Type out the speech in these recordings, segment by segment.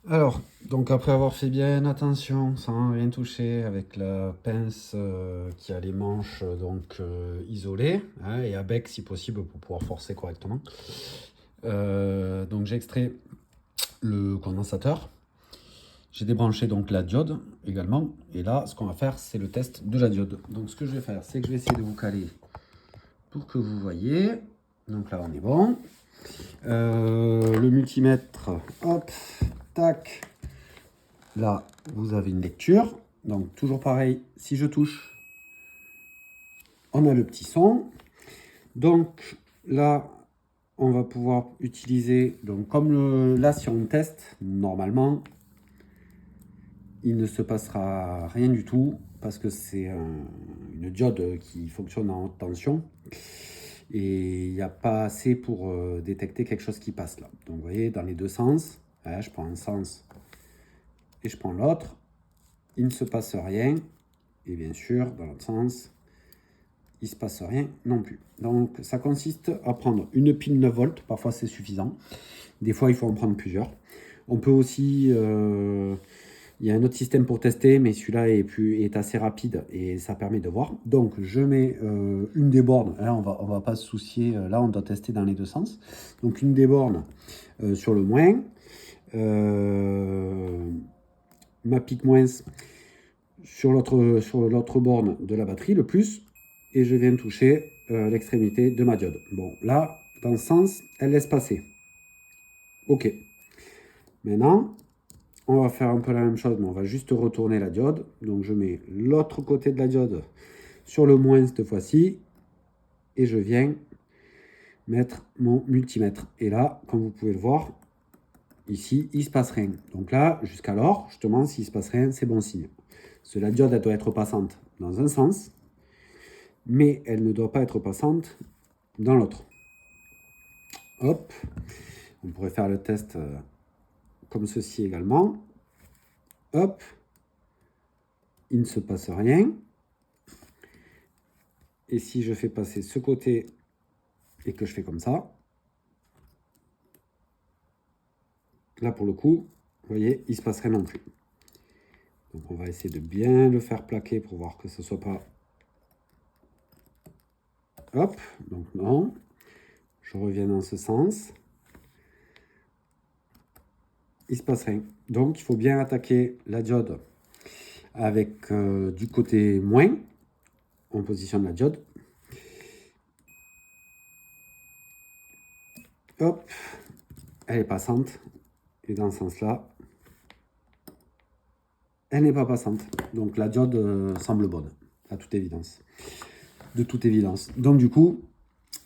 Alors, donc après avoir fait bien attention, sans rien toucher, avec la pince qui a les manches isolées, hein, et à bec si possible pour pouvoir forcer correctement. Donc j'ai extrait le condensateur. J'ai débranché donc la diode également. Et là, ce qu'on va faire, c'est le test de la diode. Donc ce que je vais faire, c'est que je vais essayer de vous caler pour que vous voyez. Donc là, on est bon. Le multimètre, hop, tac. Là, vous avez une lecture. Donc, toujours pareil, si je touche, on a le petit son. Donc, là, on va pouvoir utiliser, donc là, si on teste, normalement, il ne se passera rien du tout parce que c'est une diode qui fonctionne en haute tension. Et il n'y a pas assez pour détecter quelque chose qui passe là. Donc, vous voyez, dans les deux sens, je prends un sens et je prends l'autre. Il ne se passe rien. Et bien sûr, dans l'autre sens, il ne se passe rien non plus. Donc, ça consiste à prendre une pile 9 volts. Parfois, c'est suffisant. Des fois, il faut en prendre plusieurs. On peut aussi... il y a un autre système pour tester, mais celui-là est assez rapide et ça permet de voir. Donc, je mets une des bornes. Là, on va pas se soucier. Là, on doit tester dans les deux sens. Donc, une des bornes sur le moins. Ma pique moins sur l'autre borne de la batterie, le plus, et je viens toucher l'extrémité de ma diode. Bon, là, dans le sens, elle laisse passer. OK. Maintenant, on va faire un peu la même chose, mais on va juste retourner la diode. Donc, je mets l'autre côté de la diode sur le moins cette fois-ci, et je viens mettre mon multimètre. Et là, comme vous pouvez le voir, ici, il ne se passe rien. Donc là, jusqu'alors, justement, s'il ne se passe rien, c'est bon signe. Parce que la diode, elle doit être passante dans un sens, mais elle ne doit pas être passante dans l'autre. Hop, on pourrait faire le test comme ceci également. Hop, il ne se passe rien. Et si je fais passer ce côté et que je fais comme ça, là pour le coup, vous voyez, il ne se passe rien non plus. Donc on va essayer de bien le faire plaquer pour voir que ce ne soit pas... Hop, donc non. Je reviens dans ce sens. Il ne se passe rien. Donc il faut bien attaquer la diode avec du côté moins. On positionne la diode. Hop, elle est passante. Et dans ce sens-là, elle n'est pas passante. Donc la diode semble bonne, à toute évidence. De toute évidence. Donc du coup,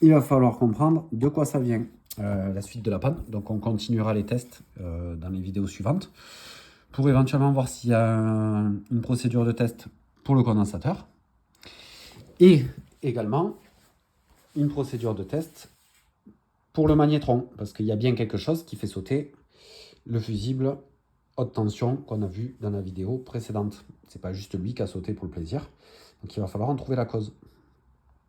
il va falloir comprendre de quoi ça vient. La suite de la panne. Donc on continuera les tests dans les vidéos suivantes pour éventuellement voir s'il y a une procédure de test pour le condensateur et également une procédure de test pour le magnétron parce qu'il y a bien quelque chose qui fait sauter le fusible haute tension qu'on a vu dans la vidéo précédente. C'est pas juste lui qui a sauté pour le plaisir. Donc il va falloir en trouver la cause.